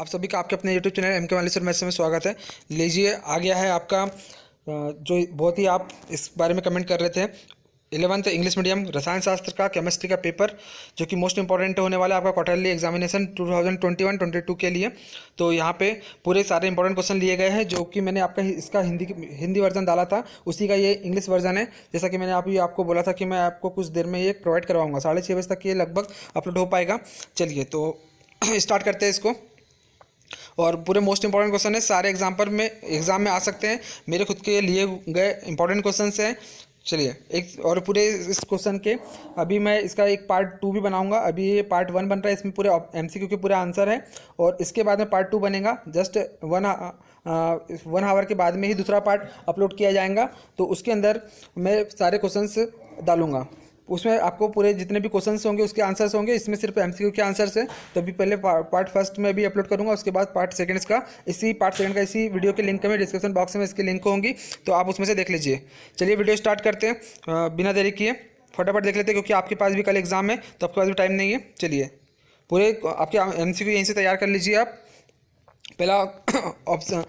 सभी का आपके अपने यूट्यूब चैनल एम के मालेश्वर मैथ्स में स्वागत है। लीजिए आ गया है आपका जो बहुत ही आप इस बारे में कमेंट कर रहे थे 11th इंग्लिश मीडियम रसायन शास्त्र का केमिस्ट्री का पेपर, जो कि मोस्ट इंपॉर्टेंट होने वाला है आपका क्वार्टरली एग्जामिनेशन 2021-22 के लिए। तो यहाँ पे पूरे सारे इंपॉर्टेंट क्वेश्चन लिए गए हैं, जो कि मैंने आपका इसका हिंदी वर्जन डाला था, उसी का ये इंग्लिश वर्जन है। जैसा कि मैंने आपको बोला था कि मैं आपको कुछ देर में ये प्रोवाइड करवाऊँगा, 6:30 बजे तक ये लगभग अपलोड हो पाएगा। चलिए तो स्टार्ट करते हैं इसको। और पूरे मोस्ट इंपॉर्टेंट क्वेश्चन है, सारे एग्जाम में आ सकते हैं, मेरे खुद के लिए गए इंपॉर्टेंट क्वेश्चन हैं। चलिए एक और पूरे इस क्वेश्चन के अभी मैं इसका एक पार्ट 2 भी बनाऊंगा। अभी ये पार्ट 1 बन रहा है, इसमें पूरे एमसीक्यू के पूरे आंसर है, और इसके बाद में पार्ट 2 बनेगा। जस्ट 1 आवर के बाद में ही दूसरा पार्ट अपलोड किया जाएगा। तो उसके अंदर मैं सारे क्वेश्चंस डालूंगा, उसमें आपको पूरे जितने भी क्वेश्चंस होंगे उसके आंसर्स होंगे। इसमें सिर्फ एमसीक्यू के आंसर्स हैं, तो अभी पहले पार्ट फर्स्ट में भी अपलोड करूंगा, उसके बाद पार्ट सेकंड्स का पार्ट सेकंड का इसी वीडियो के लिंक में डिस्क्रिप्शन बॉक्स में इसकी लिंक होंगी, तो आप उसमें से देख लीजिए। चलिए वीडियो स्टार्ट करते हैं, बिना देरी किए फटाफट देख लेते हैं, क्योंकि आपके पास भी कल एग्जाम है तो आपके पास भी टाइम नहीं है। चलिए पूरे आपके एमसीक्यू यहीं से तैयार कर लीजिए आप। पहला ऑप्शन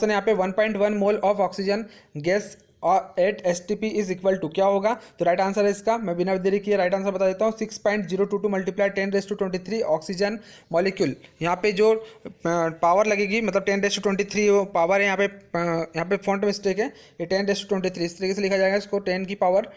है यहाँ पे 1.1 मोल ऑफ ऑक्सीजन गैस और 8 STP इज इक्वल टू क्या होगा। तो राइट आंसर है इसका, मैं बिना देरी किए राइट आंसर बता देता हूँ। 6.022 मल्टीप्लाई 10⁻23 ऑक्सीजन मॉलिक्यूल। यहाँ पे जो पावर लगेगी, मतलब 10⁻23 पावर है। यहाँ पे फॉन्ट मिस्टेक है, ये 10⁻23 इस तरीके से लिखा जाएगा इसको, 10 की पावर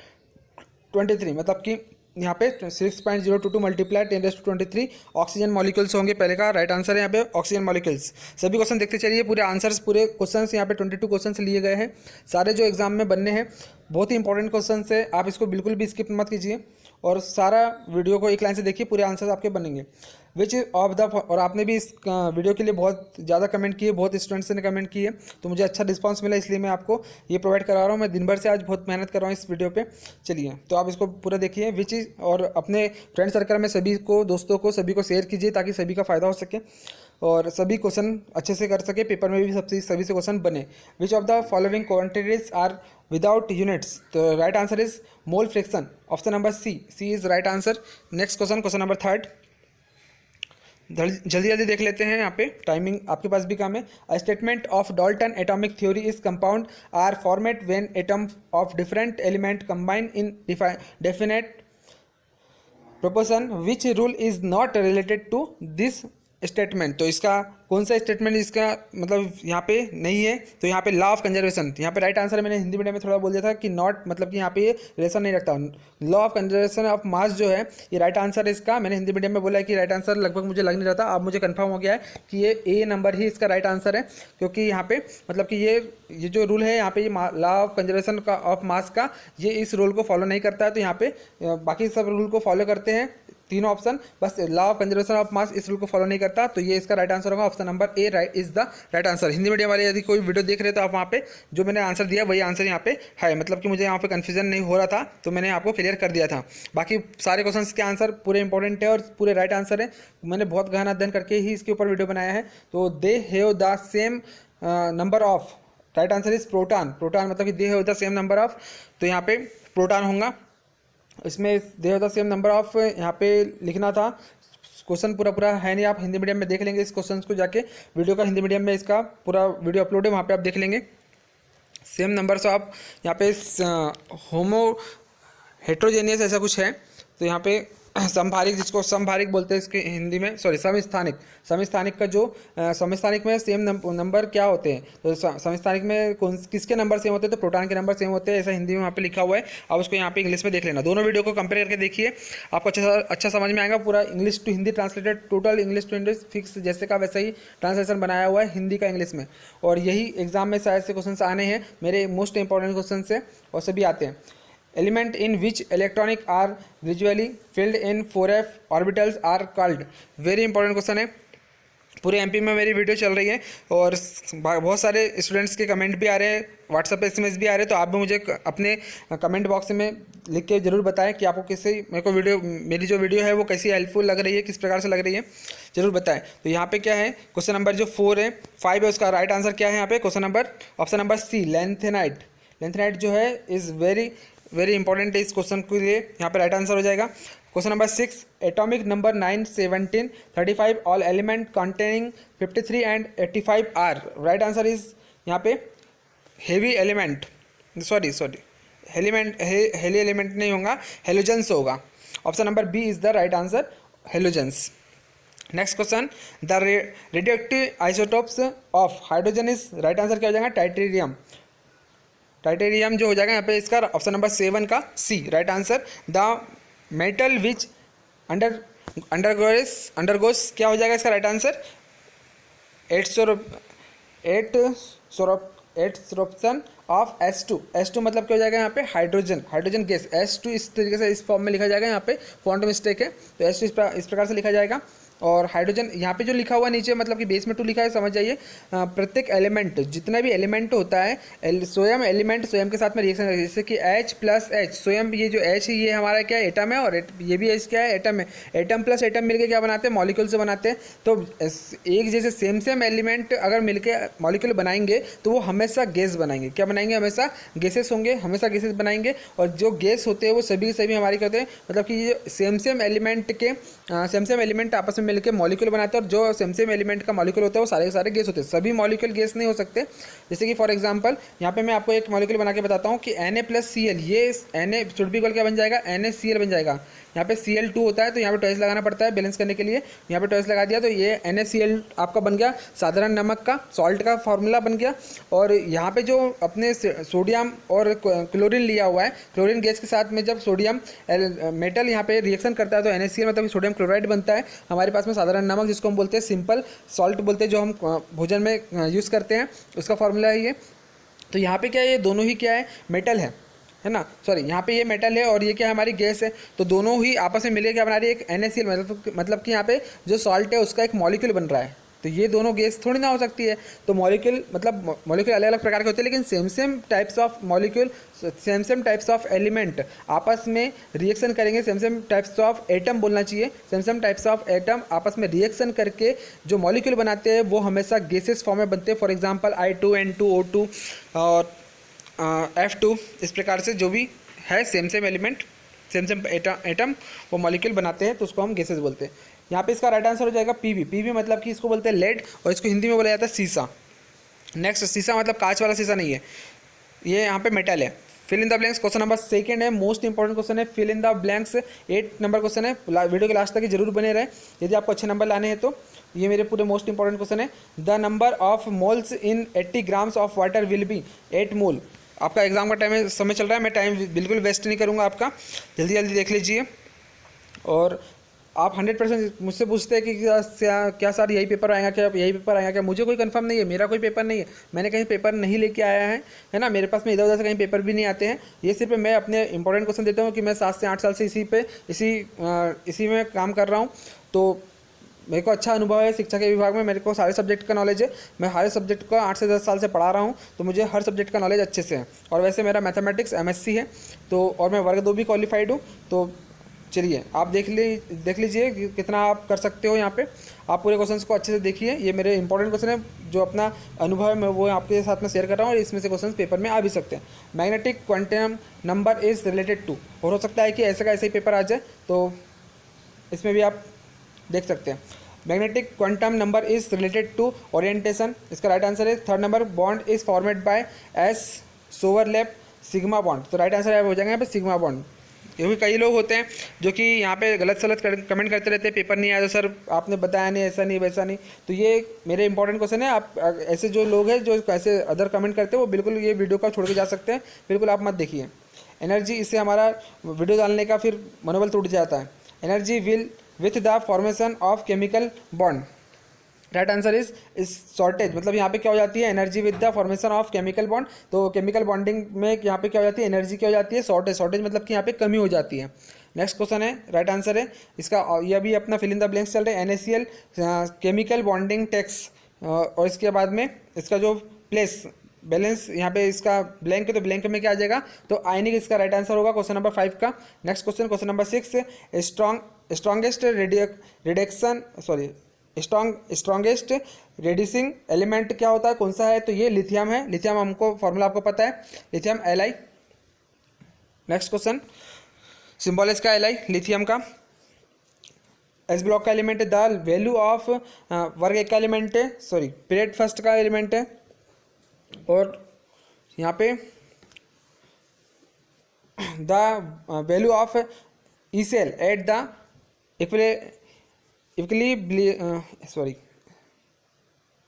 23, मतलब कि यहाँ पे 6.022 मल्टीप्लाई 10⁻23 ऑक्सीजन मॉलिक्यूल्स होंगे। पहले का राइट आंसर है यहाँ पे ऑक्सीजन मॉलिक्यूल्स। सभी क्वेश्चन देखते चलिए, पूरे आंसर्स पूरे क्वेश्चंस यहाँ पे 22 क्वेश्चंस लिए गए हैं, सारे जो एग्जाम में बनने हैं। बहुत ही इंपॉर्टेंट क्वेश्चन है, आप इसको बिल्कुल भी स्किप मत कीजिए, और सारा वीडियो को एक लाइन से देखिए, पूरे आंसर्स आपके बनेंगे। विच ऑफ द, और आपने भी इस वीडियो के लिए बहुत ज़्यादा कमेंट किए, बहुत स्टूडेंट्स ने कमेंट किए, तो मुझे अच्छा रिस्पांस मिला, इसलिए मैं आपको ये प्रोवाइड करा रहा हूँ। मैं दिन भर से आज बहुत मेहनत कर रहा हूँ इस वीडियो पे। चलिए तो आप इसको पूरा देखिए विच इज, और अपने फ्रेंड सर्कल में सभी को, दोस्तों को, सभी को शेयर कीजिए, ताकि सभी का फ़ायदा हो सके और सभी क्वेश्चन अच्छे से कर सके, पेपर में भी सभी से क्वेश्चन बने। Which of the following quantities are without units. तो right answer is mole fraction, option number C is right answer. Next question number 3, जल्दी जल्दी देख लेते हैं, यहाँ पे टाइमिंग आपके पास भी कम है। A statement of Dalton atomic theory is compound are formed when atom of different element combine in definite proportion, which rule is not related to this statement. तो इसका कौन सा स्टेटमेंट इसका मतलब यहाँ पे नहीं है, तो यहाँ पे लॉ ऑफ कंजर्वेशन, यहाँ पे राइट आंसर है। मैंने हिंदी मीडियम में थोड़ा बोल दिया था कि नॉट, मतलब कि यहाँ पे ये रिलेशन नहीं रखता। Law of conservation of mass जो है ये राइट आंसर है इसका। मैंने हिंदी मीडियम में बोला है कि राइट आंसर लगभग मुझे लग नहीं रहा था, अब मुझे कंफर्म हो गया है कि ये ए नंबर ही इसका राइट आंसर है, क्योंकि यहाँ पे मतलब कि ये जो रूल है यहाँ पे, ये लॉ ऑफ कंजर्वेशन का ऑफ मास का, ये इस रूल को फॉलो नहीं करता है। तो यहाँ पे बाकी सब रूल को फॉलो करते हैं तीनों ऑप्शन, बस law of conservation of mass इस रूल को फॉलो नहीं करता। तो ये इसका राइट आंसर होगा, option number A right is the right answer. Hindi medium वाले यदि कोई वीडियो देख रहे हो तो आप वहाँ पे जो मैंने आंसर दिया वही आंसर यहाँ पे है, मतलब कि मुझे यहाँ पे कंफ्यूजन नहीं हो रहा था, तो मैंने आपको क्लियर कर दिया था। बाकी सारे क्वेश्चन के आंसर पूरे इंपॉर्टेंट है और पूरे राइट आंसर है। मैंने बहुत गहन अध्ययन करके ही इसके ऊपर वीडियो बनाया है। तो they have the same number of, right answer is proton, मतलब कि they have the same number of, तो यहाँ पे प्रोटॉन होगा इसमें। They have the same number of यहाँ पे लिखना था, क्वेश्चन पूरा है नहीं, आप हिंदी मीडियम में देख लेंगे इस क्वेश्चन को जाके। वीडियो का हिंदी मीडियम में इसका पूरा वीडियो अपलोड है, वहाँ पे आप देख लेंगे। सेम नंबर्स ऑफ यहाँ पे होमो हेट्रोजेनियस ऐसा कुछ है, तो यहाँ पे समभारिक, जिसको समभारिक बोलते हैं इसके हिंदी में, सॉरी समस्थानिक का जो समस्थानिक में सेम नंबर क्या होते हैं, तो समस्थानिक में किसके नंबर सेम होते हैं, तो प्रोटॉन के नंबर सेम होते हैं, ऐसा हिंदी में वहाँ पे लिखा हुआ है। आप उसको यहाँ पे इंग्लिश में देख लेना, दोनों वीडियो को कंपेयर करके देखिए, आपको अच्छा समझ में आएगा। पूरा English to Hindi translated, total English to English fix जैसे का वैसा ही ट्रांसलेशन बनाया हुआ है हिंदी का इंग्लिश में, और यही एग्जाम में शायद से क्वेश्चन आने हैं, मेरे मोस्ट इंपॉर्टेंट क्वेश्चन से, और सभी आते हैं। Element in which electronic are gradually filled in 4f orbitals are called. Very important question है, पूरे एमपी में मेरी वीडियो चल रही है, और बहुत सारे स्टूडेंट्स के कमेंट भी आ रहे हैं, व्हाट्सएप पे SMS भी आ रहे हैं। तो आप भी मुझे अपने कमेंट बॉक्स में लिख के जरूर बताएं कि आपको कैसे मेरी जो वीडियो है वो कैसी हेल्पफुल लग रही है, किस प्रकार से लग रही है, जरूर बताएं। तो यहाँ पे क्या है, क्वेश्चन नंबर जो 5 है उसका राइट आंसर क्या है यहाँ पे, question number option number C lanthanide जो है इज़ वेरी इंपॉर्टेंट है इस क्वेश्चन के लिए, यहाँ पे राइट आंसर हो जाएगा। Question number 6, atomic number 9, 17, 35 all element containing 53 and 85 are. Right answer is यहाँ पे हेवी एलिमेंट, सॉरी हेली एलिमेंट नहीं होगा, हेलोजेंस होगा। Option number B is the right answer, halogens. Next question, the radioactive isotopes of hydrogen is, right answer क्या हो जाएगा, टाइटेरियम। टाइटेरियम जो हो जाएगा यहाँ पे इसका ऑप्शन नंबर 7 का C right answer. The metal which undergoes क्या हो जाएगा इसका right answer, adsorption of S2। S2 मतलब क्या हो जाएगा यहाँ पे, हाइड्रोजन गैस। S2 इस तरीके से इस फॉर्म में लिखा जाएगा, यहाँ पे फॉन्ट मिस्टेक है, तो S2 इस प्रकार से लिखा जाएगा। और हाइड्रोजन यहाँ पे जो लिखा हुआ नीचे मतलब कि बेस में 2 लिखा है, समझ जाइए। प्रत्येक एलिमेंट, जितना भी एलिमेंट होता है स्वयं एलिमेंट स्वयं के साथ में रिएक्शन करता है, जैसे कि H प्लस H, स्वयं ये जो H है ये हमारा क्या है, एटम है, और ये भी H क्या है, एटम है। एटम प्लस एटम मिलके क्या बनाते हैं, मॉलिक्यूल से बनाते हैं। तो एक जैसे सेम एलिमेंट अगर मिलके मॉलिक्यूल बनाएंगे तो वो हमेशा गैस बनाएंगे। क्या बनाएंगे, हमेशा गैसेस होंगे, हमेशा गैसेस बनाएंगे। और जो गैस होते हैं वो सभी के सभी हमारे क्या होते हैं, मतलब कि ये सेम एलिमेंट आपस में मिलकर मॉलिक्यूल बनाते हैं। और जो सेम एलिमेंट का मॉलिक्यूल होता है वो सारे के सारे गैस होते हैं। सभी मॉलिक्यूल गैस नहीं हो सकते। जैसे कि फॉर एग्जांपल यहाँ पे मैं आपको एक मॉलिक्यूल बना के बताता हूँ कि Na+Cl, ये Na शुड बी इक्वल क्या बन जाएगा, NaCl बन जाएगा। यहाँ पे Cl2 होता है तो यहाँ पे टॉइस लगाना पड़ता है बैलेंस करने के लिए। यहाँ पे टॉइस लगा दिया तो ये NaCl आपका बन गया, साधारण नमक का सॉल्ट का फॉर्मूला बन गया। और यहाँ पे जो अपने सोडियम और क्लोरीन लिया हुआ है, क्लोरीन गैस के साथ में जब सोडियम मेटल यहाँ पे रिएक्शन करता है तो NaCl मतलब सोडियम क्लोराइड बनता है हमारे पास में। साधारण नमक जिसको हम बोलते हैं सिंपल सॉल्ट बोलते हैं, जो हम भोजन में यूज़ करते हैं, उसका फॉर्मूला है ये। तो यहाँ पे क्या है, ये दोनों ही क्या है, मेटल है ना, सॉरी यहाँ पे ये मेटल है और ये क्या है, हमारी गैस है। तो दोनों ही आपस में मिलकर क्या बना रही है, एक NaCl, मतलब कि यहाँ पे जो सॉल्ट है उसका एक मॉलिक्यूल बन रहा है। तो ये दोनों गैस थोड़ी ना हो सकती है। तो मॉलिक्यूल मतलब मॉलिक्यूल अलग अलग प्रकार के होते हैं, लेकिन same types of molecule, same types of element आपस में रिएक्शन करेंगे। सेम टाइप्स ऑफ एटम बोलना चाहिए, सेम टाइप्स ऑफ एटम आपस में रिएक्शन करके जो मॉलिक्यूल बनाते हैं वो हमेशा गैसेस फॉर्म में बनते हैं। फॉर एग्जांपल I2N2O2 और F2, इस प्रकार से जो भी है सेम एलिमेंट, सेम एटम वो मॉलिक्यूल बनाते हैं, तो उसको हम गैसेस बोलते हैं। यहाँ पे इसका राइट आंसर हो जाएगा पीवी मतलब कि इसको बोलते हैं लेड, और इसको हिंदी में बोला जाता है सीसा। नेक्स्ट, सीसा मतलब कांच वाला सीसा नहीं है, ये यहाँ पे मेटल है। Fill in the blanks question number 2 है, मोस्ट इंपॉर्टेंट क्वेश्चन है। Fill in the blanks 8 number question है, वीडियो के लास्ट तक जरूर बने रहे यदि आपको अच्छे नंबर लाने हैं तो। ये मेरे पूरे मोस्ट इंपॉर्टेंट क्वेश्चन है। The number of moles in 80 grams of water will be 8 मोल। आपका एग्जाम का टाइम समय चल रहा है, मैं टाइम बिल्कुल वेस्ट नहीं करूँगा आपका, जल्दी देख लीजिए। और आप 100% मुझसे पूछते हैं कि क्या सर यही पेपर आएगा क्या, मुझे कोई कंफर्म नहीं है, मेरा कोई पेपर नहीं है, मैंने कहीं पेपर नहीं लेके आया है ना, मेरे पास में इधर उधर से कहीं पेपर भी नहीं आते हैं। ये सिर्फ मैं अपने इंपॉर्टेंट क्वेश्चन देता हूँ कि मैं 7 से 8 साल से इसी में काम कर रहा हूँ। तो मेरे को अच्छा अनुभव है शिक्षा के विभाग में, मेरे को सारे सब्जेक्ट का नॉलेज है, मैं हर सब्जेक्ट को 8 से 10 साल से पढ़ा रहा हूँ, तो मुझे हर सब्जेक्ट का नॉलेज अच्छे से है। और वैसे मेरा मैथमेटिक्स MSc है, तो और मैं वर्ग 2 भी क्वालिफाइड हूँ। तो चलिए आप देख लीजिए कि कितना आप कर सकते हो। यहाँ पे आप पूरे क्वेश्चंस को अच्छे से देखिए, ये मेरे इंपॉर्टेंट क्वेश्चन है, जो अपना अनुभव है मैं वो आपके साथ में शेयर कर रहा हूँ, और इसमें से क्वेश्चंस पेपर में आ भी सकते हैं। Magnetic quantum number is related to, और हो सकता है कि ऐसे का ऐसे ही पेपर आ जाए, तो इसमें भी आप देख सकते हैं। Magnetic quantum number is related to orientation, इसका राइट आंसर है 3rd number. Bond is formed by S overlap sigma bond, तो राइट आंसर हो जाएगा यहाँ पे सिग्मा बॉन्ड। क्योंकि कई लोग होते हैं जो कि यहाँ पे गलत सलत कमेंट करते रहते हैं, पेपर नहीं आया तो सर आपने बताया नहीं, ऐसा नहीं वैसा नहीं। तो ये मेरे इंपॉर्टेंट क्वेश्चन है। आप ऐसे जो लोग हैं जो ऐसे अदर कमेंट करते हैं वो बिल्कुल ये वीडियो का छोड़ के जा सकते हैं, बिल्कुल आप मत देखिए। एनर्जी, इससे हमारा वीडियो डालने का फिर मनोबल टूट जाता है। Energy will with the formation of chemical bond, right answer is shortage, मतलब यहाँ पे क्या हो जाती है, energy with the formation of chemical bond. तो केमिकल बॉन्डिंग में यहाँ पे क्या हो जाती है, एनर्जी क्या हो जाती है, शॉर्टेज मतलब कि यहाँ पे कमी हो जाती है। नेक्स्ट क्वेश्चन है, राइट आंसर है इसका, ये अभी अपना फिल इन द ब्लैंक्स चल रहा है। NaCl केमिकल बॉन्डिंग टेक्स, और इसके बाद में इसका जो प्लेस बैलेंस यहाँ पे इसका ब्लैंक है, तो ब्लैंक में क्या आ जाएगा, तो आयनिक इसका राइट आंसर होगा क्वेश्चन नंबर 5 का। Next question number 6, strongest reducing element क्या होता है, कौन सा है, तो ये लिथियम है। लिथियम हमको फॉर्मूला आपको पता है, lithium Li। Next question, symbol इसका Li लिथियम का। एस ब्लॉक का एलिमेंट है, द वैल्यू ऑफ वर्ग एक का एलिमेंट है, सॉरी पीरियड फर्स्ट का एलिमेंट है, और यहाँ पे the value of E cell at the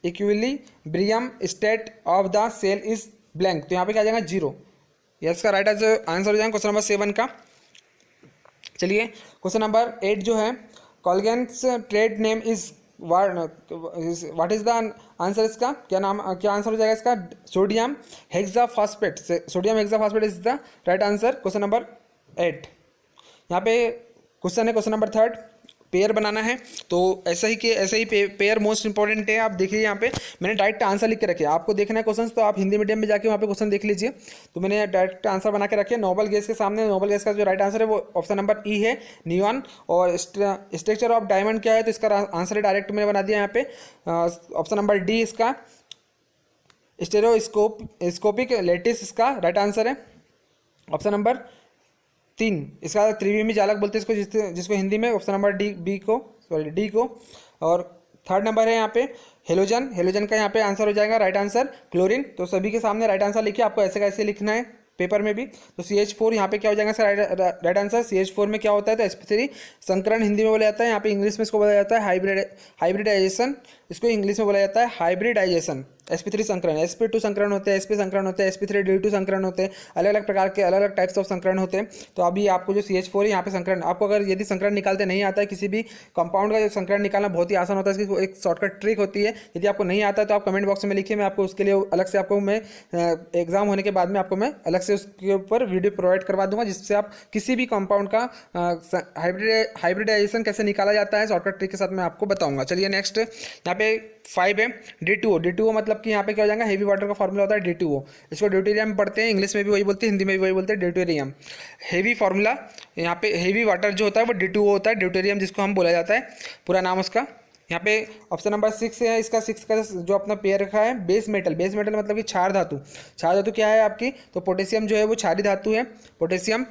equilibrium state of the cell is blank. तो यहाँ पे क्या आ जाएगा 0। यह इसका राइट आंसर हो जाएगा क्वेश्चन नंबर 7 का। चलिए क्वेश्चन नंबर 8 जो है, Calgon's trade name is what is the answer, इसका क्या नाम, क्या आंसर हो जाएगा इसका, sodium hexaphosphate. Sodium hexaphosphate is the right answer, question number 8। यहाँ पे क्वेश्चन है क्वेश्चन नंबर 3, पेयर बनाना है। तो ऐसा ही पेयर मोस्ट इंपॉर्टेंट है। आप देखिए यहाँ पे मैंने डायरेक्ट आंसर लिख के रखे, आपको देखना है क्वेश्चन तो आप हिंदी मीडियम में जाके वहाँ पे क्वेश्चन देख लीजिए। तो मैंने डायरेक्ट आंसर बना के रखे नोबल गैस के सामने। नोबल गैस का जो राइट आंसर है वो ऑप्शन नंबर ई है, नियॉन। और स्ट्रक्चर ऑफ डायमंड क्या है, तो इसका आंसर डायरेक्ट मैंने बना दिया यहाँ पे, ऑप्शन नंबर डी इसका स्टेरोस्कोपिक लेटिस इसका राइट आंसर है। ऑप्शन नंबर 3 इसका त्रिविमी जालक बोलते हैं इसको, जिसको हिंदी में, ऑप्शन नंबर डी को। और 3rd नंबर है यहाँ पे हेलोजन का यहाँ पे आंसर हो जाएगा राइट आंसर क्लोरीन। तो सभी के सामने राइट आंसर लिखिए, आपको ऐसे कैसे लिखना है पेपर में भी। तो CH4 यहाँ पे क्या हो जाएगा इसका राइट आंसर। CH4 में क्या होता है, तो sp3 संकरण हिंदी में बोला जाता है, यहाँ पे इंग्लिश में इसको बोला जाता है हाइब्रिडाइजेशन। इसको इंग्लिश में बोला जाता है हाइब्रिडाइजेशन। sp3 संकरण, sp2 संकरण होते हैं, sp संकरण होते हैं, sp3d2 संकरण होते हैं, अलग अलग प्रकार के अलग अलग टाइप्स ऑफ संकरण होते हैं। तो अभी आपको जो CH4 है यहाँ पे संकरण, आपको अगर यदि संकरण निकालते नहीं आता है, किसी भी कंपाउंड का संकरण निकालना बहुत ही आसान होता है, इसकी एक शॉर्टकट ट्रिक होती है। यदि आपको नहीं आता है तो आप कमेंट बॉक्स में लिखिए, मैं आपको उसके लिए अलग से आपको मैं एग्जाम होने के बाद में आपको मैं अलग से उसके ऊपर वीडियो प्रोवाइड करवा दूंगा, जिससे आप किसी भी कंपाउंड का हाइब्रिडाइजेशन कैसे निकाला जाता है शॉर्टकट ट्रिक के साथ मैं आपको बताऊंगा। चलिए नेक्स्ट यहाँ पे 5 है D2O मतलब कि यहाँ पे क्या हो जाएगा, हेवी वाटर का फॉर्मूला होता है D2O। इसको ड्यूटेरियम पढ़ते हैं, इंग्लिश में भी वही बोलते हैं, हिंदी में भी वही बोलते हैं, ड्यूटेरियम। हेवी फार्मूला यहाँ पे हेवी वाटर जो होता है वो D2O होता है, ड्यूटेरियम जिसको हम बोला जाता है पूरा नाम उसका। यहाँ पे ऑप्शन नंबर 6 है, इसका 6 का जो अपना पेयर रखा है बेस मेटल मतलब कि क्षार धातु। क्षार धातु क्या है आपकी, तो पोटेशियम जो है वो क्षारी धातु है, पोटेशियम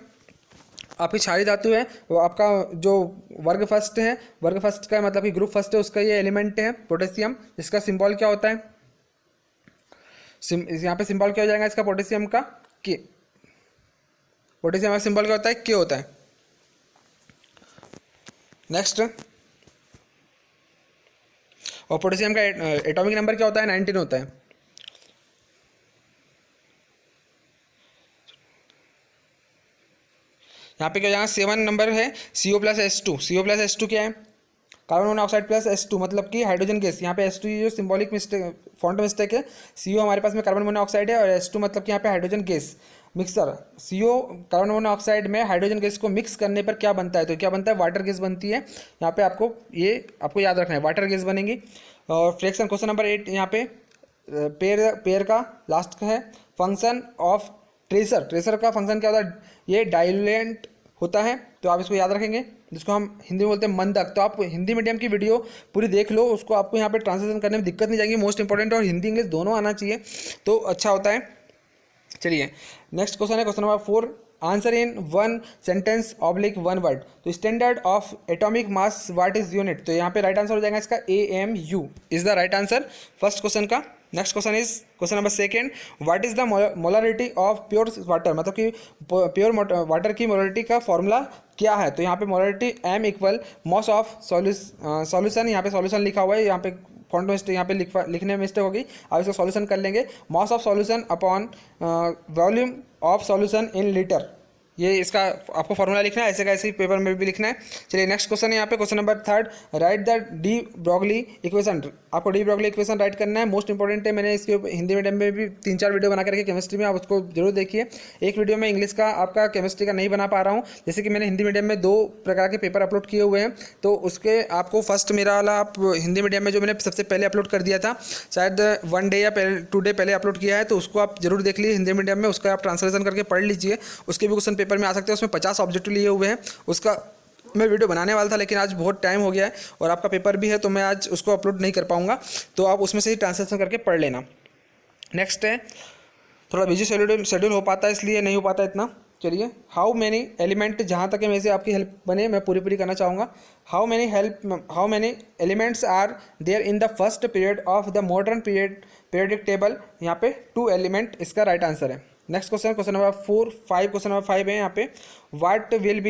आपकी क्षारी धातु है। वो आपका जो वर्ग फर्स्ट है, वर्ग फर्स्ट का मतलब कि ग्रुप फर्स्ट है, उसका ये एलिमेंट है पोटेशियम, जिसका सिंबल क्या होता है, यहाँ पे सिंबल क्या हो जाएगा इसका पोटेशियम का, के। पोटेशियम का सिंबल क्या होता है, के होता है। नेक्स्ट, और पोटेशियम का एटॉमिक नंबर क्या होता है, 19 होता है। यहाँ पे क्या हो जाएगा 7 नंबर है CO+H2। CO+H2 क्या है, कार्बन मोनोऑक्साइड प्लस H2 मतलब कि हाइड्रोजन गैस। यहाँ पे H2 जो सिंबॉलिक मिस्टेक, फॉन्ट मिस्टेक है। CO हमारे पास में कार्बन मोनोऑक्साइड है, और H2 मतलब कि यहाँ पे hydrogen gas mixer. CO carbon monoxide में हाइड्रोजन गैस को मिक्स करने पर क्या बनता है, तो क्या बनता है, वाटर गैस बनती है। यहाँ पे आपको याद रखना है, वाटर गैस बनेगी। और फ्रैक्शन क्वेश्चन नंबर 8 यहाँ पे पेयर का लास्ट का है, फंक्शन ऑफ ट्रेसर का फंक्शन क्या होता है, ये डाइल्यूएंट होता है। तो आप इसको याद रखेंगे, जिसको हम हिंदी में बोलते हैं मंदक। तो आप हिंदी मीडियम की वीडियो पूरी देख लो, उसको आपको यहाँ पे ट्रांसलेशन करने में दिक्कत नहीं जाएगी। मोस्ट इंपॉर्टेंट और हिंदी इंग्लिश दोनों आना चाहिए तो अच्छा होता है। चलिए नेक्स्ट क्वेश्चन है question number 4, answer in 1 sentence oblique 1 word. तो standard of atomic mass what is unit, तो यहाँ पे राइट आंसर हो जाएगा इसका AMU is the right answer first question का। Next question is question number 2, what is the molarity of pure water, मतलब कि प्योर वाटर की मोलरिटी का फॉर्मूला क्या है। तो यहाँ पे molarity M equal moss of solution, यहाँ पे सॉल्यूशन लिखा हुआ है, यहाँ पे फॉन्ट में यहाँ पे लिखने में मिस्टेक होगी, आप इसको सॉल्यूशन कर लेंगे। Mass of solution upon volume of solution in litre, ये इसका आपको फॉर्मूला लिखना है, ऐसे का ऐसे पेपर में भी लिखना है। चलिए नेक्स्ट क्वेश्चन है यहाँ पे question number 3, right the de Broglie equation. आपको डी ब्रॉगली इक्वेशन राइट करना है, मोस्ट इंपॉर्टेंट है। मैंने इसके हिंदी मीडियम में भी 3-4 वीडियो बना के रखे केमिस्ट्री में, आप उसको जरूर देखिए। एक वीडियो में इंग्लिश का आपका केमिस्ट्री का नहीं बना पा रहा हूँ, जैसे कि मैंने हिंदी मीडियम में 2 प्रकार के पेपर अपलोड किए हुए हैं, तो उसके आपको फर्स्ट मेरा वाला आप हिंदी मीडियम में जो मैंने सबसे पहले अपलोड कर दिया था, शायद 1 डे या 2 डे पहले अपलोड किया है, तो उसको आप जरूर देख लीजिए हिंदी मीडियम में, उसका आप ट्रांसलेशन करके पढ़ लीजिए। उसके भी क्वेश्चन पेपर में आ सकते हैं, उसमें 50 ऑब्जेक्टिव लिए हुए हैं। उसका मैं वीडियो बनाने वाला था, लेकिन आज बहुत टाइम हो गया है और आपका पेपर भी है, तो मैं आज उसको अपलोड नहीं कर पाऊंगा, तो आप उसमें से ही ट्रांसलेशन करके पढ़ लेना। नेक्स्ट है, थोड़ा बिजी शेड्यूल हो पाता है, इसलिए नहीं हो पाता इतना। चलिए, हाउ मैनी एलिमेंट, जहाँ तक मेरे से आपकी हेल्प बने मैं पूरी करना चाहूँगा। How many elements are there in the first period of the modern periodic table. यहाँ पे 2 एलिमेंट इसका राइट आंसर है। Next question number 5 question number 5 है यहाँ पे, what will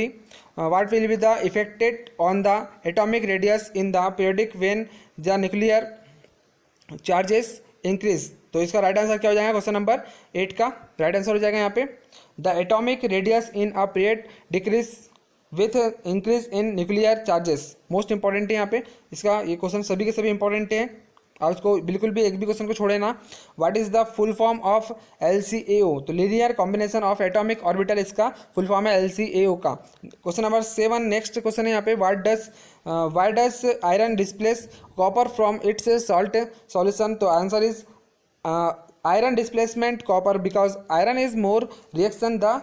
be the effected on the atomic radius in the periodic when the nuclear charges increase. तो इसका right answer क्या हो जाएगा, क्वेश्चन नंबर 8 का राइट आंसर हो जाएगा यहाँ पे, the atomic radius in a period decrease with increase in nuclear charges. Most important है यहाँ पे इसका, ये क्वेश्चन सभी के सभी इंपॉर्टेंट है, आप इसको बिल्कुल भी एक भी क्वेश्चन को छोड़े ना। What is the full form of LCAO, तो linear combination of atomic orbital इसका फुल फॉर्म है LCAO का। क्वेश्चन नंबर 7 नेक्स्ट क्वेश्चन है यहाँ पे, why does iron displace copper from its salt solution. तो answer is iron displacement copper because iron is more reaction than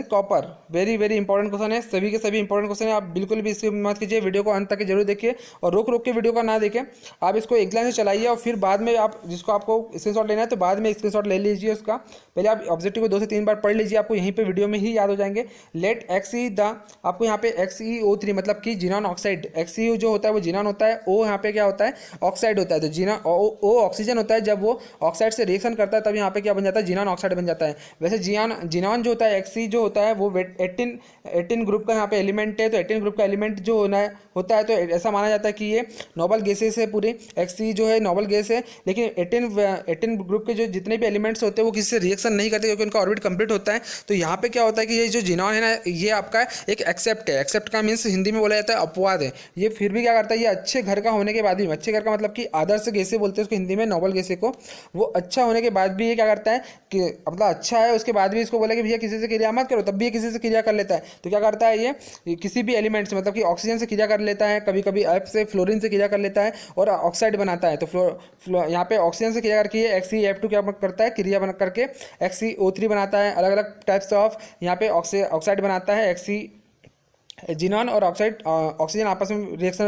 copper। Very important question है, सभी के सभी इंपॉर्टेंट क्वेश्चन है, आप बिल्कुल भी इसकी मत कीजिए, वीडियो को अंत तक जरूर देखिए और रोक के वीडियो को ना देखें, आप इसको एक लाइन से चलाइए और फिर बाद में आप जिसको आपको स्क्रीनशॉट लेना है तो बाद में स्क्रीनशॉट ले लीजिए उसका, पहले आप ऑब्जेक्टिव को 2 से 3 बार पढ़ लीजिए, आपको यहीं पर वीडियो में ही याद हो जाएंगे। लेट आपको यहाँ पे XeO3 मतलब कि जिनॉन ऑक्साइड, XeO जो होता है वो जिनॉन होता है, O यहाँ पे क्या होता है ऑक्साइड होता है, तो जिनॉन O ऑक्सीजन होता है, जब वो ऑक्साइड से रिएक्शन करता है तब यहाँ पे क्या बन जाता है, जिनॉन ऑक्साइड बन जाता है। वैसे जिनॉन जो होता है Xe जो होता है वो 18 ग्रुप का यहाँ पे एलिमेंट है, तो 18 ग्रुप का एलिमेंट जो होता है तो ऐसा माना जाता है कि ये नोबल गैसेस है, पूरी Xe जो है नोबल गैस है, लेकिन 18 ग्रुप के जो जितने भी एलिमेंट्स होते हैं वो किसी से रिएक्शन नहीं करते क्योंकि उनका ऑर्बिट कंप्लीट होता है। तो यहाँ पे क्या होता है कि ये जो जिनॉन है ना, ये आपका एक एक्सेप्ट है, एक्सेप्ट का मीन्स हिंदी में बोला जाता है अपवाद है, ये फिर भी क्या करता है, ये अच्छे घर का होने के बाद भी, अच्छे घर का मतलब कि आदर्श गैसे बोलते हैं उसको हिंदी में, नोबल गैसे को, वो अच्छा होने के बाद भी ये क्या करता है कि मतलब अच्छा है उसके बाद भी इसको बोला कि भैया किसी से क्रिया मत करो, तब भी ये किसी से क्रिया कर लेता है। तो क्या करता है ये किसी भी एलिमेंट से मतलब कि ऑक्सीजन से क्रिया कर लेता है, कभी कभी F से फ्लोरीन से क्रिया कर लेता है और ऑक्साइड बनाता है। तो यहाँ पे ऑक्सीजन से क्रिया करके XeF2 क्या करता है, क्रिया बना करके XeO3 बनाता है, अलग अलग टाइप्स ऑफ यहाँ पे ऑक्साइड बनाता है, जिनॉन और ऑक्सीजन आपस में रिएक्शन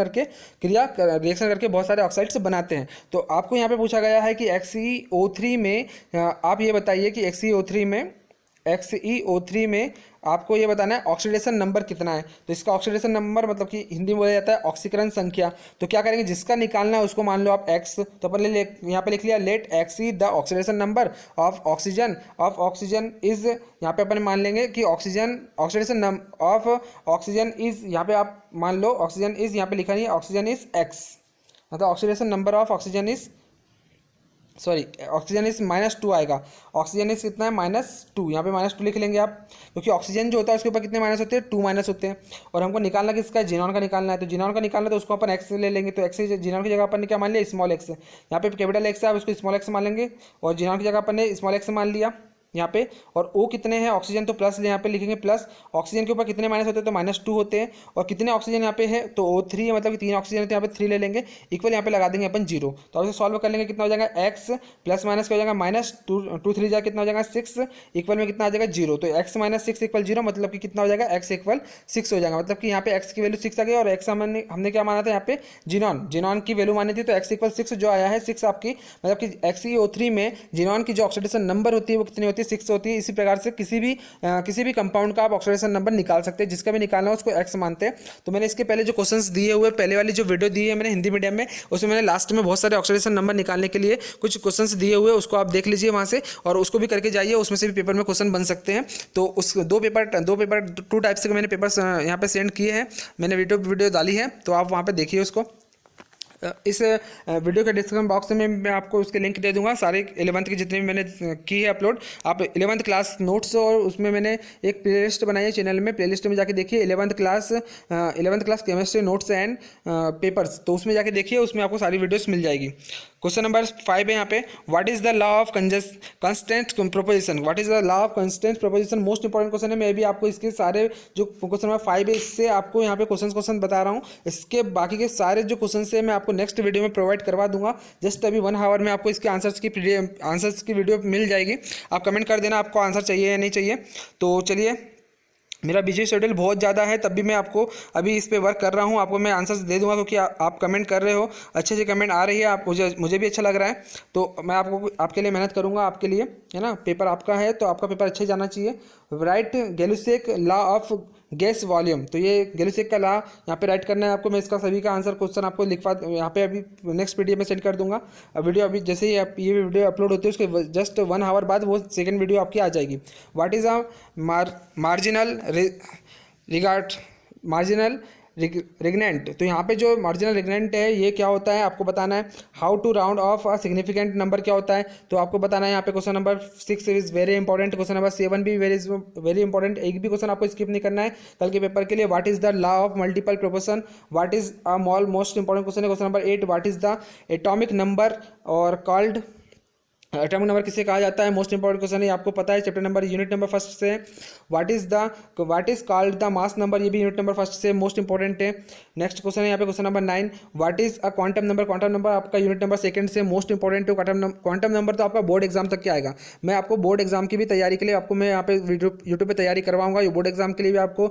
करके बहुत सारे ऑक्साइड्स बनाते हैं। तो आपको यहाँ पे पूछा गया है कि XeO3 में आप ये बताइए कि XeO3 में आपको ये बताना है ऑक्सीडेशन नंबर कितना है। तो इसका ऑक्सीडेशन नंबर मतलब कि हिंदी में बोला जाता है ऑक्सीकरण संख्या। तो क्या करेंगे, जिसका निकालना है उसको मान लो आप X, तो अपन यहाँ पे लिख लिया let Xe the oxidation number of oxygen is, यहाँ पे अपन मान लेंगे कि ऑक्सीडेशन ऑफ ऑक्सीजन इज, यहाँ पे आप मान लो ऑक्सीजन इज, यहाँ पे लिखा नहीं है ऑक्सीजन इज X, मतलब oxidation number of oxygen is -2 आएगा। ऑक्सीजन इज कितना है -2, यहाँ पे -2 लिख लेंगे आप, क्योंकि ऑक्सीजन जो होता है उसके ऊपर कितने माइनस होते हैं, 2 माइनस होते हैं। और हमको निकालना किसका है, जिनॉन का निकालना है। तो जिनॉन का निकालना है तो उसको अपन X ले लेंगे, तो X जिनॉन की जगह अपन ने क्या मान लिया, स्मॉल x। यहाँ पे कैपिटल X है, आप उसको स्मॉल x मान लेंगे, और जिनॉन की जगह अपन ने स्मॉल x मान लिया यहाँ पे। और O कितने हैं, ऑक्सीजन तो प्लस यहाँ पे लिखेंगे प्लस, ऑक्सीजन के ऊपर कितने माइनस होते हैं तो -2 होते हैं, और कितने ऑक्सीजन यहाँ पे है तो O3 है, मतलब कि 3 ऑक्सीजन है तो यहाँ पे 3 ले लेंगे, इक्वल यहाँ पे लगा देंगे अपन 0। तो अब इसे सॉल्व कर लेंगे, कितना हो जाएगा X प्लस माइनस क्या हो जाएगा -2 3 जाए कितना हो जाएगा 6, इक्वल में कितना आ जाएगा 0। तो X - 6 = 0, मतलब कि कितना हो जाएगा X = 6 हो जाएगा, मतलब कि यहाँ पे X की वैल्यू 6 आ गई, और X हमने क्या माना था यहाँ पे जिनॉन की वैल्यू मानी थी, तो X = 6 जो आया है 6 आपकी, मतलब कि XeO3 में जिनॉन की जो ऑक्सीडेशन नंबर होती है वो कितनी होती है, 6 होती है। इसी प्रकार से किसी भी कंपाउंड का आप ऑक्सीडेशन नंबर निकाल सकते हैं, जिसका भी निकालना है उसको X मानते हैं। तो मैंने इसके पहले जो क्वेश्चंस दिए हुए, पहले वाली जो वीडियो दी है मैंने हिंदी मीडियम में, उसमें मैंने लास्ट में बहुत सारे ऑक्सीडेशन नंबर निकालने के लिए कुछ क्वेश्चंस दिए हुए, उसको आप देख लीजिए वहाँ से, और उसको भी करके जाइए, उसमें से भी पेपर में क्वेश्चन बन सकते हैं। तो उस दो पेपर 2 टाइप से मैंने पेपर्स यहाँ पे सेंड किए हैं, मैंने वीडियो डाली है, तो आप वहाँ पर देखिए उसको। इस वीडियो के डिस्क्रिप्शन बॉक्स में मैं आपको उसके लिंक दे दूंगा, सारे 11th की जितने भी मैंने की है अपलोड, आप 11th क्लास नोट्स, और उसमें मैंने एक प्लेलिस्ट बनाई है चैनल में, प्लेलिस्ट में जाके देखिए 11th class chemistry notes and papers, तो उसमें जाके देखिए, उसमें आपको सारी वीडियोस मिल जाएगी। क्वेश्चन नंबर 5 है यहाँ पे, what is the law of constant proposition. What is the law of constant proposition, most important question है। मैं भी आपको इसके सारे जो क्वेश्चन नंबर 5 है इससे आपको यहाँ पे क्वेश्चन बता रहा हूँ, इसके बाकी के सारे जो क्वेश्चन है मैं आपको नेक्स्ट वीडियो में प्रोवाइड करवा दूंगा। जस्ट अभी 1 आवर में आपको इसके आंसर्स की वीडियो मिल जाएगी, आप कमेंट कर देना आपको आंसर चाहिए या नहीं चाहिए। तो चलिए मेरा बिजी शेड्यूल बहुत ज़्यादा है, तब भी मैं आपको अभी इस पे वर्क कर रहा हूँ। आपको मैं आंसर्स दे दूंगा क्योंकि आप कमेंट कर रहे हो, अच्छे अच्छे कमेंट आ रही है, आप मुझे भी अच्छा लग रहा है। तो मैं आपके लिए मेहनत करूँगा, आपके लिए, है ना। पेपर आपका है तो आपका पेपर अच्छा ही जाना चाहिए। Right Gay-Lussac law of gas volume, तो ये गैलुसेक का लॉ यहाँ पे राइट करना है आपको। मैं इसका सभी का आंसर क्वेश्चन आपको लिखवा यहाँ पे अभी नेक्स्ट वीडियो में सेंड कर दूंगा। वीडियो अभी जैसे ही आप ये वीडियो अपलोड होती है उसके जस्ट 1 आवर बाद वो सेकंड वीडियो आपकी आ जाएगी। What is a marginal regard marginal regnant, तो यहाँ पे जो मार्जिनल रिग्नेंट है ये क्या होता है आपको बताना है। How to round off a significant number क्या होता है, तो आपको बताना है। यहाँ पे question number 6 is very important, question number 7 भी वेरी इंपॉर्टेंट, एक भी क्वेश्चन आपको स्किप नहीं करना है कल के पेपर के लिए। What is the law of multiple proportion, what is a most important question है। Question number 8, what is the atomic number और कॉल्ड, एटॉमिक नंबर किसे कहा जाता है, मोस्ट इंपॉर्टेंट क्वेश्चन है, आपको पता है। Chapter number unit number first से what is called the mass number, ये भी यूनिट नंबर फर्स्ट से मोस्ट इंपॉर्टेंट है। नेक्स्ट क्वेश्चन है यहाँ पे question number 9, what is a quantum number, quantum number आपका यूनिट नंबर सेकंड से मोस्ट इंपॉर्टेंट है। क्वांटम नंबर तो आपका बोर्ड एग्जाम तक के आएगा। मैं आपको बोर्ड एग्जाम की भी तैयारी के लिए आपको मैं यहाँ पे यूट्यूब पे तैयारी करवाऊंगा। बोर्ड एग्जाम के लिए भी आपको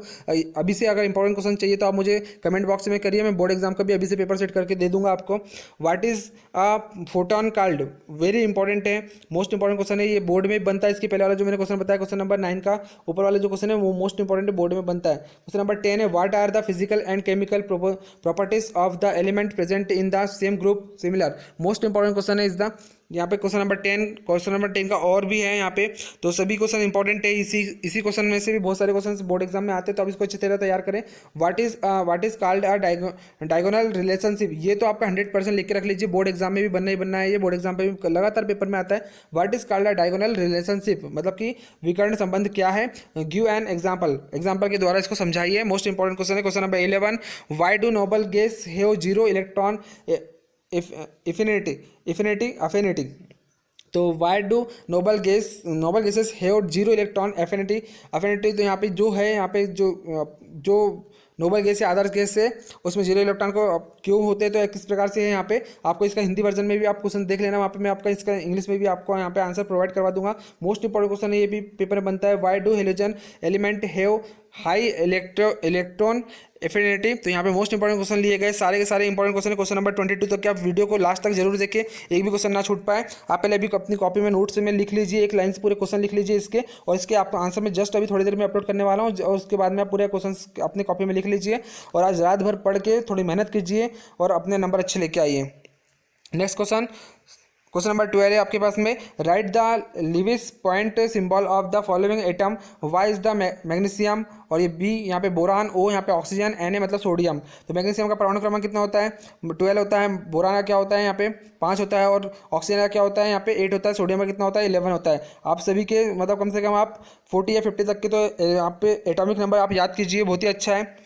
अभी से अगर इंपॉर्टेंट क्वेश्चन चाहिए तो आप मुझे कमेंट बॉक्स में करिए, मैं बोर्ड एग्जाम का भी अभी से पेपर सेट करके दे दूंगा आपको। What is a photon called, very important है, मोस्ट इंपॉर्टेंट क्वेश्चन है, ये बोर्ड में बनता है। इसके पहले वाला जो मैंने क्वेश्चन बताया क्वेश्चन नंबर 9 का ऊपर वाला जो क्वेश्चन है वो मोस्ट इंपॉर्टेंट है, बोर्ड में बनता है। क्वेश्चन नंबर 10 है, what are the physical and chemical properties of the element present in the same group similar, most important question है इज द यहाँ पे क्वेश्चन नंबर 10। क्वेश्चन नंबर 10 का और भी है यहाँ पे, तो सभी क्वेश्चन इंपॉर्टेंट है। इसी क्वेश्चन में से भी बहुत सारे क्वेश्चन बोर्ड एग्जाम में आते हैं, तो आप इसको अच्छी तरह तैयार करें। What is called a diagonal relationship, ये तो आपका 100% लिख के रख लीजिए, बोर्ड एग्जाम में भी बनना ही बनना है, ये बोर्ड एग्जाम पे भी लगातार पेपर में आता है। What is called a diagonal relationship, मतलब कि विकर्ण संबंध क्या है। गिव एन एग्जाम्पल के द्वारा इसको समझाइए, मोस्ट इंपॉर्टेंट क्वेश्चन है। Question number 11, why do noble gas have 0 electron affinity, तो why do noble gases have 0 electron affinity, तो यहाँ पे जो है, यहाँ पे जो नोबल गैस या अदर्स गैस है उसमें 0 इलेक्ट्रॉन को क्यों होते हैं, तो किस प्रकार से है यहाँ पे आपको इसका हिंदी वर्जन में भी आप क्वेश्चन देख लेना, वहाँ पे मैं आपका इसका इंग्लिश में भी आपको यहाँ पे आंसर प्रोवाइड करवा दूंगा। मोस्ट इंपॉर्टेंट क्वेश्चन है, ये भी पेपर में बनता है। Why do halogen element have high electron affinity, तो यहाँ पे मोस्ट इंपॉर्टेंट क्वेश्चन लिए गए, सारे के सारे इंपॉर्टेंट क्वेश्चन है। क्वेश्चन नंबर 22 तक आप वीडियो को लास्ट तक जरूर देखिए, एक भी क्वेश्चन ना छूट पाए। आप पहले अभी अपनी कॉपी में नोट्स में लिख लीजिए, एक लाइन से पूरे क्वेश्चन लिख लीजिए इसके, और इसके आप आंसर में जस्ट अभी थोड़ी देर में अपलोड करने वाला हूँ, और उसके बाद में आप पूरे क्वेश्चन अपनी कॉपी में लिख लीजिए, और आज रात भर पढ़ के थोड़ी मेहनत कीजिए और अपने नंबर अच्छे लेके आइए। नेक्स्ट क्वेश्चन नंबर 12 है आपके पास में, write the Lewis point symbol of the following atom, why is the magnesium, और ये बी यहाँ पे बोरान, ओ यहाँ पे ऑक्सीजन, एन है मतलब सोडियम। तो मैग्नीशियम का परमाणु क्रमांक कितना होता है, 12 होता है। बोरान का क्या होता है यहाँ पे 5 होता है, और ऑक्सीजन का क्या होता है यहाँ पे 8 होता है। सोडियम का कितना होता है 11 होता है। आप सभी के मतलब कम से कम आप 40 या 50 तक के तो यहाँ पे एटॉमिक नंबर आप याद कीजिए, बहुत ही अच्छा है।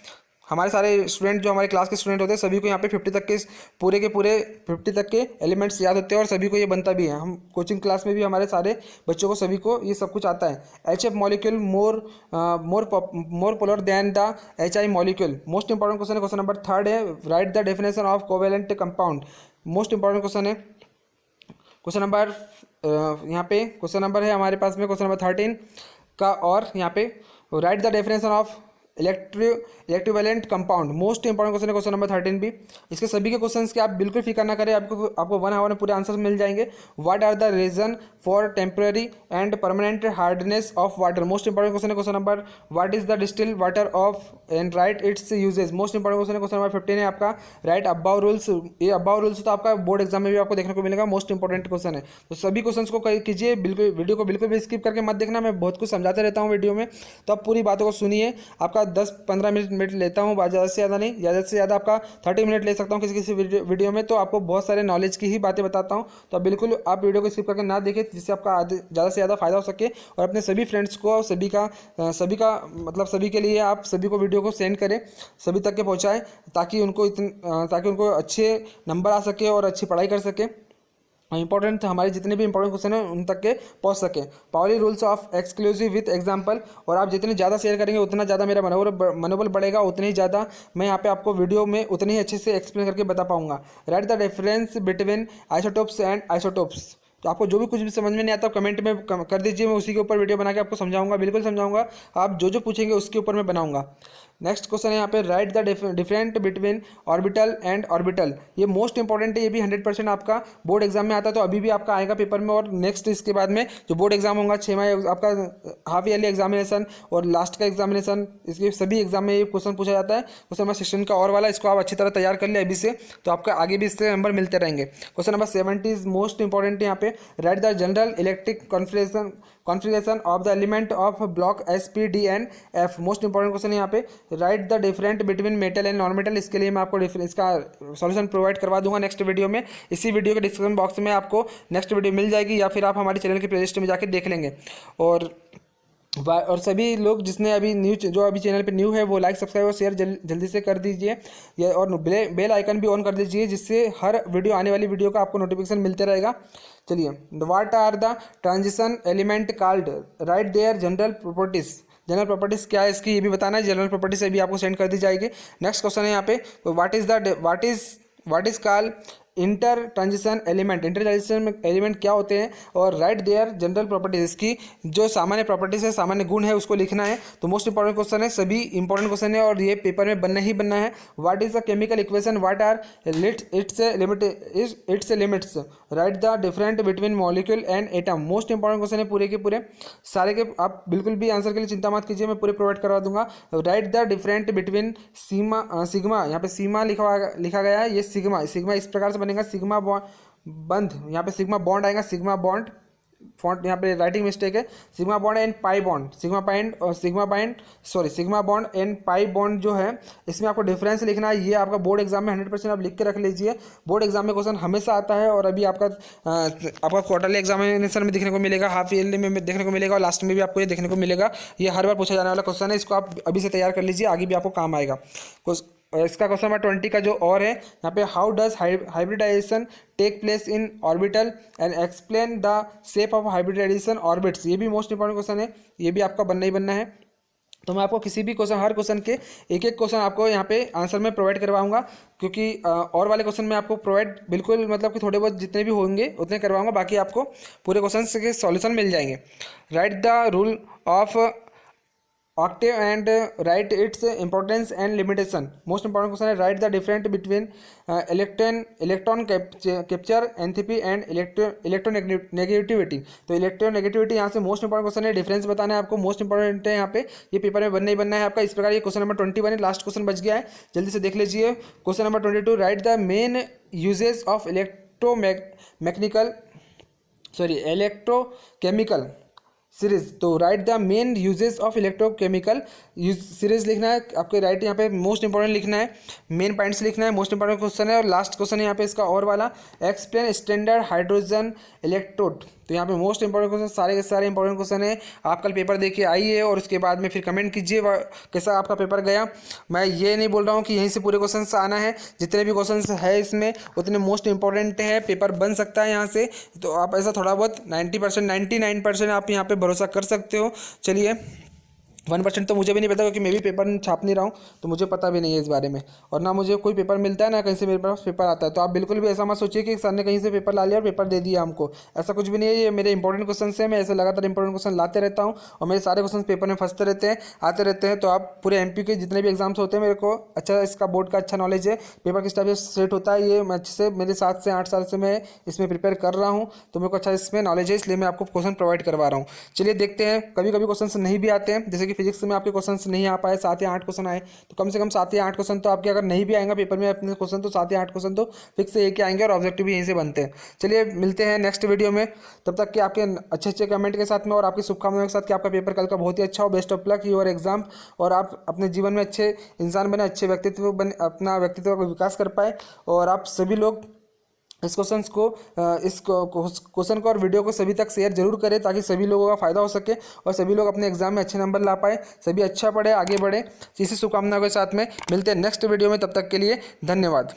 हमारे सारे स्टूडेंट जो हमारे क्लास के स्टूडेंट होते हैं सभी को यहाँ पे 50 तक के पूरे 50 तक के एलिमेंट्स याद होते हैं, और सभी को ये बनता भी है। हम कोचिंग क्लास में भी हमारे सारे बच्चों को सभी को ये सब कुछ आता है। HF molecule more polar than the HI molecule, most important question है। क्वेश्चन नंबर 3 है, write the definition of covalent compound, most important question है। क्वेश्चन नंबर यहाँ पे क्वेश्चन नंबर है हमारे पास में क्वेश्चन नंबर 13 का, और यहाँ पे right the definition of electrovalent compound, most important question है क्वेश्चन नंबर 13 भी। इसके सभी के क्वेश्चंस के आप बिल्कुल फिक्र ना करें, आपको 1 आवर में पूरे आंसर मिल जाएंगे। What are the reason for temporary and permanent hardness of water, most important question है। Question number what is the distil water of and write its uses, most important question है। Question number 15 है आपका, write above rules, ये above rules तो आपका board exam में भी आपको देखने को मिलेगा, मोस्ट इंपॉर्टेंट क्वेश्चन है। तो सभी क्वेश्चन को कीजिए, बिल्कुल वीडियो को बिल्कुल भी स्किप करके मत देखना, मैं बहुत कुछ समझाते रहता हूँ वीडियो में, तो आप पूरी बातों को सुनिए। आपका 10-15 मिनट लेता हूँ, ज़्यादा से ज़्यादा नहीं, ज़्यादा से ज़्यादा आपका 30 मिनट ले सकता हूँ किसी वीडियो में, तो आपको बहुत सारे नॉलेज की ही बातें बताता हूँ। तो बिल्कुल आप वीडियो को स्किप करके ना देखें, जिससे आपका ज़्यादा से ज़्यादा फायदा हो सके, और अपने सभी फ्रेंड्स को सभी का मतलब सभी के लिए आप सभी को वीडियो को सेंड करें, सभी तक के पहुँचाएँ, ताकि उनको अच्छे नंबर आ सके और अच्छी पढ़ाई कर सके। इंपॉर्टेंट हमारे जितने भी इंपॉर्टेंट क्वेश्चन हैं उन तक के पहुंच सके। पावली rules of exclusive with example, और आप जितने ज़्यादा शेयर करेंगे उतना ज़्यादा मेरा मनोबल बढ़ेगा, उतने ही ज़्यादा मैं यहाँ पे आपको वीडियो में उतने ही अच्छे से एक्सप्लेन करके बता पाऊंगा। Right the difference between isotopes and isotopes, तो आपको जो भी कुछ भी समझ में नहीं आता कमेंट में कर दीजिए, मैं उसी के ऊपर वीडियो बना के आपको समझाऊंगा, बिल्कुल समझाऊंगा। आप जो जो पूछेंगे उसके ऊपर मैं बनाऊंगा। नेक्स्ट क्वेश्चन है यहाँ पे, right the different between orbital and orbital. ये मोस्ट इंपॉर्टेंट है, ये भी 100% आपका बोर्ड एग्जाम में आता है, तो अभी भी आपका आएगा पेपर में। और नेक्स्ट इसके बाद में जो बोर्ड एग्जाम होगा 6 माह आपका हाफ ईयरली एग्जामिनेशन और लास्ट का एग्जामिनेशन, इसके सभी एग्जाम में ये क्वेश्चन पूछा जाता है। क्वेश्चन नंबर 16 का और वाला, इसको आप अच्छी तरह तैयार कर ले अभी से, तो आपका आगे भी इससे नंबर मिलते रहेंगे। Question number 70 is most important है यहाँ पे, right the general electric configuration of the element of block S P D and F. Most important question है यहाँ पे, right the different between metal and non metal. इसके लिए मैं आपको इसका सॉल्यूशन प्रोवाइड करवा दूंगा नेक्स्ट वीडियो में। इसी वीडियो के डिस्क्रिप्शन बॉक्स में आपको नेक्स्ट वीडियो मिल जाएगी, या फिर आप हमारे चैनल के प्लेलिस्ट में जाकर देख लेंगे। और सभी लोग जिसने अभी जो अभी चैनल पे न्यू है वो लाइक सब्सक्राइब और शेयर जल्दी से कर दीजिए, और बेल आइकन भी ऑन कर दीजिए, जिससे हर वीडियो आने वाली वीडियो का आपको नोटिफिकेशन मिलते रहेगा। चलिए, what are the transition element called, write their general properties. General properties क्या है इसकी, ये भी बताना है। जनरल प्रॉपर्टीज से भी आपको सेंड कर दी जाएगी। नेक्स्ट क्वेश्चन है यहाँ पे, what is called inter transition element. Inter transition element क्या होते हैं, और राइट देयर जनरल प्रॉपर्टीज, इसकी जो सामान्य प्रॉपर्टीज है, सामान्य गुण है, उसको लिखना है। तो मोस्ट इंपॉर्टेंट क्वेश्चन है, सभी इंपॉर्टेंट क्वेश्चन है और ये पेपर में बनना ही बनना है। What is the chemical equation, what are its limits, write the different between molecule and atom. Most important question है पूरे के पूरे, सारे के आप बिल्कुल भी आंसर के लिए चिंता मत कीजिए, मैं पूरे प्रोवाइड करवा दूंगा। Right the different between sigma, यहाँ पे सीमा लिखा गया है, ये सिग्मा इस प्रकार से बनेगा, सिग्मा बंद, यहाँ पे सिग्मा बॉन्ड आएगा, सिग्मा बॉन्ड फॉन्ट यहाँ पे राइटिंग मिस्टेक है, sigma bond and pi bond, sigma bond and pi bond जो है, इसमें आपको डिफरेंस लिखना है। ये आपका बोर्ड एग्जाम में 100% आप लिख के रख लीजिए। बोर्ड एग्जाम में क्वेश्चन हमेशा आता है, और अभी आपका क्वार्टरली एग्जामिनेशन में देखने को मिलेगा, हाफ ईयरली में देखने को मिलेगा, और लास्ट में भी आपको ये देखने को मिलेगा। ये हर बार पूछा जाने वाला क्वेश्चन है, इसको आप अभी से तैयार कर लीजिए, आगे भी आपको काम आएगा। इसका क्वेश्चन नंबर 20 का जो और है यहाँ पे, how does hybridization take place in orbital and explain the shape of hybridization orbits. ये भी मोस्ट इंपॉर्टेंट क्वेश्चन है, ये भी आपका बनना ही बनना है। तो मैं आपको किसी भी क्वेश्चन, हर क्वेश्चन के एक एक क्वेश्चन आपको यहाँ पे आंसर में प्रोवाइड करवाऊंगा, क्योंकि और वाले क्वेश्चन में आपको प्रोवाइड बिल्कुल मतलब कि थोड़े बहुत जितने भी होंगे उतने करवाऊंगा, बाकी आपको पूरे क्वेश्चन के सॉल्यूशन मिल जाएंगे। Write the rule of octave and write its importance and limitation. Most important question है, write the different between electron capture enthalpy and electronegativity. तो इलेक्ट्रोनेगेटिविटी यहाँ से मोस्ट इंपॉर्टेंट क्वेश्चन है, डिफरेंस बताना है आपको, मोस्ट इंपॉर्टेंट है यहाँ पे, ये पेपर में बनना ही बनना है आपका। इस प्रकार ये क्वेश्चन नंबर 21 है, लास्ट क्वेश्चन बच गया है, जल्दी से देख लीजिए। Question number 22, write the main uses of electrochemical series. तो write the main uses of electrochemical series लिखना है आपके, राइट यहाँ पे मोस्ट इंपॉर्टेंट लिखना है, मेन पॉइंट्स लिखना है, मोस्ट इंपॉर्टेंट क्वेश्चन है। और लास्ट क्वेश्चन है यहाँ पे इसका और वाला, एक्सप्लेन स्टैंडर्ड हाइड्रोजन इलेक्ट्रोड। तो यहाँ पे मोस्ट इंपॉर्टेंट क्वेश्चन, सारे के सारे इंपॉर्टेंट क्वेश्चन है। आप कल पेपर देखिए आइए, और उसके बाद में फिर कमेंट कीजिए कैसा आपका पेपर गया। मैं ये नहीं बोल रहा हूँ कि यहीं से पूरे क्वेश्चन आना है, जितने भी क्वेश्चन है इसमें उतने मोस्ट इंपॉर्टेंट है, पेपर बन सकता है यहाँ से। तो आप ऐसा थोड़ा बहुत 90% 99% आप यहाँ पे भरोसा कर सकते हो। चलिए, 1% तो मुझे भी नहीं पता, क्योंकि मैं भी पेपर छाप नहीं रहा हूँ, तो मुझे पता भी नहीं है इस बारे में, और ना मुझे कोई पेपर मिलता है ना कहीं से मेरे पास पेपर आता है। तो आप बिल्कुल भी ऐसा मत सोचिए कि सर ने कहीं से पेपर ला लिया और पेपर दे दिया हमको, ऐसा कुछ भी नहीं है। ये मेरे इंपॉर्टेंट क्वेश्चन है, मैं ऐसे लगातार इंपॉर्टेंट क्वेश्चन लाते रहता हूँ, और मेरे सारे क्वेश्चन पेपर में फंसते रहते हैं, आते रहते हैं। तो आप पूरे MP के जितने भी एग्जाम्स होते हैं, मेरे को अच्छा इसका बोर्ड का अच्छा नॉलेज है, पेपर किस टाइप से सेट होता है, ये मैं अच्छे से मेरे 7 से 8 साल से मैं इसमें प्रिपेयर कर रहा हूँ, तो मेरे को अच्छा इसमें नॉलेज है, इसलिए मैं आपको क्वेश्चन प्रोवाइड करवा रहा हूँ। चलिए देखते हैं, कभी कभी क्वेश्चन नहीं भी आते हैं, जैसे कि फिजिक्स में आपके क्वेश्चन नहीं आ पाए, 7 या 8 क्वेश्चन आए, तो कम से कम 7 या 8 क्वेश्चन तो आपके अगर नहीं भी आएंगे पेपर में अपने क्वेश्चन, तो 7 या 8 क्वेश्चन तो फिक्स से एक आएंगे, और ऑब्जेक्टिव भी यहीं से बनते हैं। चलिए मिलते हैं नेक्स्ट वीडियो में, तब तक कि आपके अच्छे कमेंट के साथ में और आपकी शुभकामनाओं के साथ कि आपका पेपर कल का बहुत ही अच्छा हो। Best of luck your exam, और आप अपने जीवन में अच्छे इंसान बने, अच्छे व्यक्तित्व बने, अपना व्यक्तित्व का विकास कर पाए, और आप सभी लोग इस क्वेश्चन को और वीडियो को सभी तक शेयर जरूर करें, ताकि सभी लोगों का फायदा हो सके और सभी लोग अपने एग्जाम में अच्छे नंबर ला पाए, सभी अच्छा पढ़े, आगे बढ़े। इसी शुभकामनाओं के साथ में मिलते हैं नेक्स्ट वीडियो में, तब तक के लिए धन्यवाद।